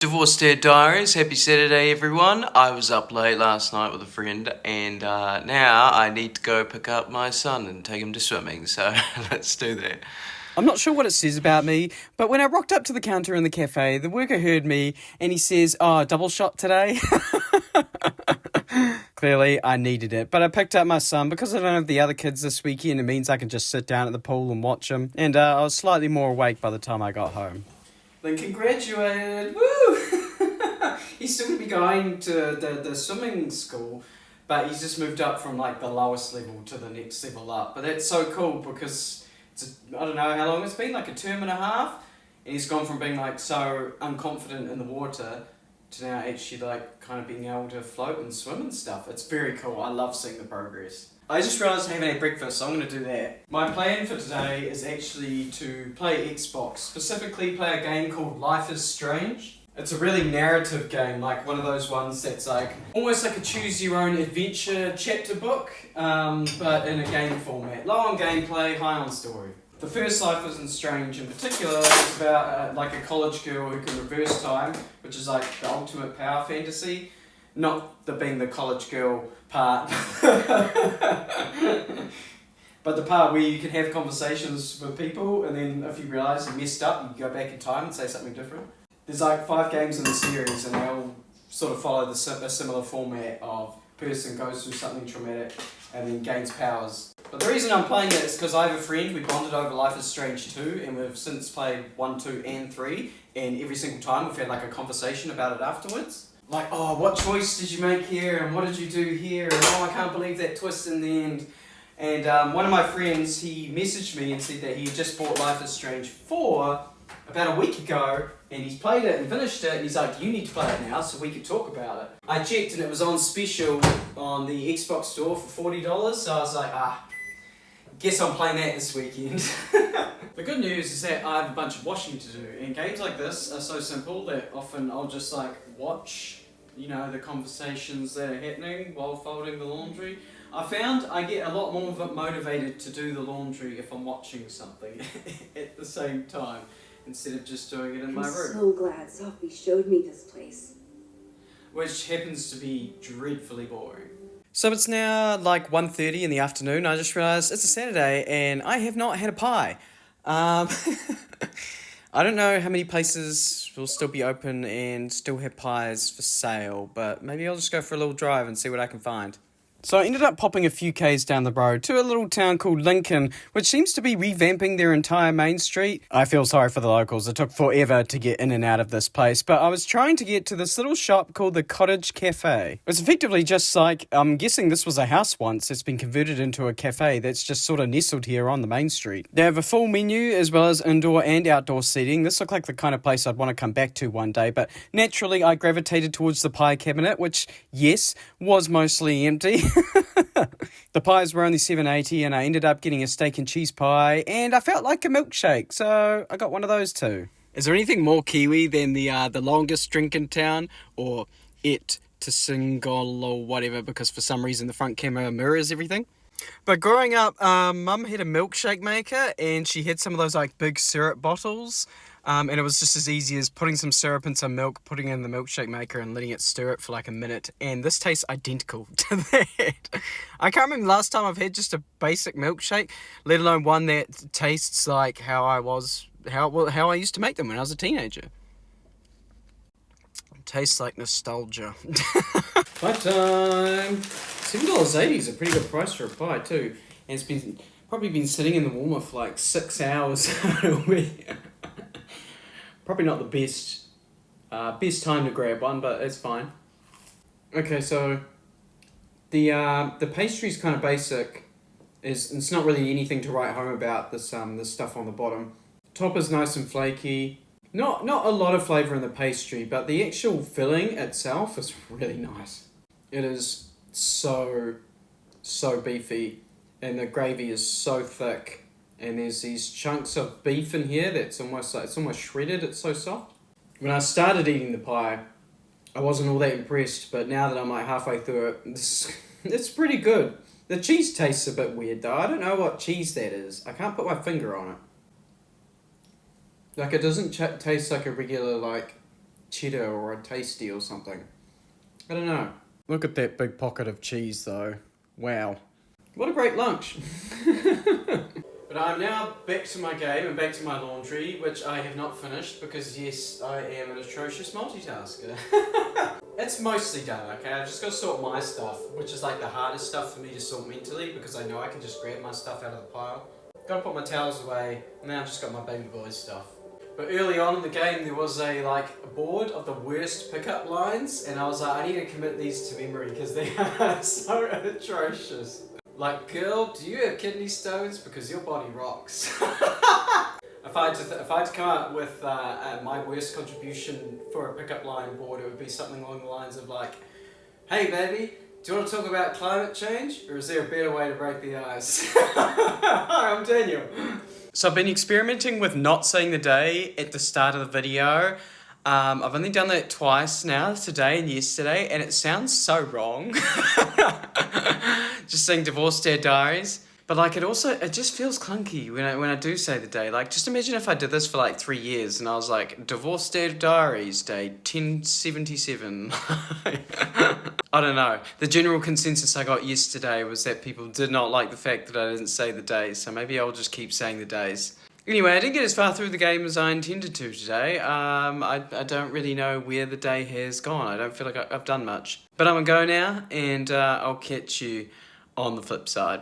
Divorced Dad Diaries, happy Saturday everyone. I was up late last night with a friend and now I need to go pick up my son and take him to swimming, so let's do that. I'm not sure what it says about me, but when I rocked up to the counter in the cafe, the worker heard me and he says, "Oh, double shot today?" Clearly, I needed it, but I picked up my son because I don't have the other kids this weekend. It means I can just sit down at the pool and watch him, and I was slightly more awake by the time I got home. Lincoln graduated, woo! He's still going to be going to the swimming school, but he's just moved up from like the lowest level to the next level up. But that's so cool because I don't know how long it's been, like a term and a half, and he's gone from being like so unconfident in the water to now actually like kind of being able to float and swim and stuff. It's very cool. I love seeing the progress. I just realised I haven't had breakfast, so I'm going to do that. My plan for today is actually to play Xbox, specifically play a game called Life is Strange. It's a really narrative game, like one of those ones that's like almost like a choose your own adventure chapter book, but in a game format. Low on gameplay, high on story. The first Life is Strange in particular is about like a college girl who can reverse time, which is like the ultimate power fantasy. Not being the college girl part, but the part where you can have conversations with people and then if you realise you messed up, you go back in time and say something different. There's like 5 games in the series and they all sort of follow a similar format of person goes through something traumatic and then gains powers. But the reason I'm playing it is because I have a friend, we bonded over Life is Strange 2 and we've since played 1, 2 and 3 and every single time we've had like a conversation about it afterwards. Like, oh, what choice did you make here and what did you do here and oh, I can't believe that twist in the end. And one of my friends, he messaged me and said that he had just bought Life is Strange 4 about a week ago and he's played it and finished it and he's like, you need to play it now so we could talk about it. I checked and it was on special on the Xbox store for $40, so I was like, guess I'm playing that this weekend. The good news is that I have a bunch of washing to do and games like this are so simple that often I'll just like watch, you know, the conversations that are happening while folding the laundry. I found I get a lot more motivated to do the laundry if I'm watching something at the same time instead of just doing it in my room. I'm so glad Sophie showed me this place. Which happens to be dreadfully boring. So it's now like 1:30 in the afternoon. I just realised it's a Saturday and I have not had a pie. I don't know how many places will still be open and still have pies for sale, but maybe I'll just go for a little drive and see what I can find. So I ended up popping a few k's down the road to a little town called Lincoln, which seems to be revamping their entire main street. I feel sorry for the locals. It took forever to get in and out of this place, but I was trying to get to this little shop called the Cottage Cafe. It's effectively just like, I'm guessing this was a house once. It's been converted into a cafe that's just sort of nestled here on the main street. They have a full menu as well as indoor and outdoor seating. This looked like the kind of place I'd want to come back to one day, but naturally I gravitated towards the pie cabinet, which, yes, was mostly empty. The pies were only $7.80 and I ended up getting a steak and cheese pie and I felt like a milkshake, so I got one of those too. Is there anything more Kiwi than the longest drink in town or it to single or whatever, because for some reason the front camera mirrors everything? But growing up, Mum had a milkshake maker and she had some of those like big syrup bottles. And it was just as easy as putting some syrup in some milk, putting it in the milkshake maker and letting it stir it for like a minute. And this tastes identical to that. I can't remember the last time I've had just a basic milkshake, let alone one that tastes like how I used to make them when I was a teenager. It tastes like nostalgia. Pie time! $7.80 is a pretty good price for a pie too. And it's probably been sitting in the warmer for like 6 hours. Probably not the best time to grab one, but it's fine. Okay, so the pastry's kind of basic. It's not really anything to write home about. This stuff on the bottom. Top is nice and flaky. Not a lot of flavour in the pastry, but the actual filling itself is really nice. It is so beefy, and the gravy is so thick. And there's these chunks of beef in here that's almost shredded, it's so soft. When I started eating the pie, I wasn't all that impressed, but now that I'm like halfway through it, it's pretty good. The cheese tastes a bit weird though. I don't know what cheese that is. I can't put my finger on it. Like, it doesn't taste like a regular, like, cheddar or a tasty or something. I don't know. Look at that big pocket of cheese though. Wow. What a great lunch. But I'm now back to my game and back to my laundry, which I have not finished because yes, I am an atrocious multitasker. It's mostly done, okay? I've just got to sort my stuff, which is like the hardest stuff for me to sort mentally because I know I can just grab my stuff out of the pile. Gotta put my towels away, and now I've just got my baby boy's stuff. But early on in the game there was a board of the worst pickup lines, and I was like, I need to commit these to memory because they are so atrocious. Like, girl, do you have kidney stones? Because your body rocks. If I had to come up with my worst contribution for a pickup line board, it would be something along the lines of like, hey baby, do you want to talk about climate change? Or is there a better way to break the ice? Hi, I'm Daniel. So I've been experimenting with not saying the day at the start of the video. I've only done that twice now, today and yesterday, and it sounds so wrong. Just saying Divorce Dad Diaries. But like it just feels clunky when I do say the day. Like just imagine if I did this for like 3 years and I was like, Divorce Dad Diaries day 1077. I don't know. The general consensus I got yesterday was that people did not like the fact that I didn't say the days, so maybe I'll just keep saying the days. Anyway, I didn't get as far through the game as I intended to today. I don't really know where the day has gone. I don't feel like I've done much. But I'm going to go now, and I'll catch you on the flip side.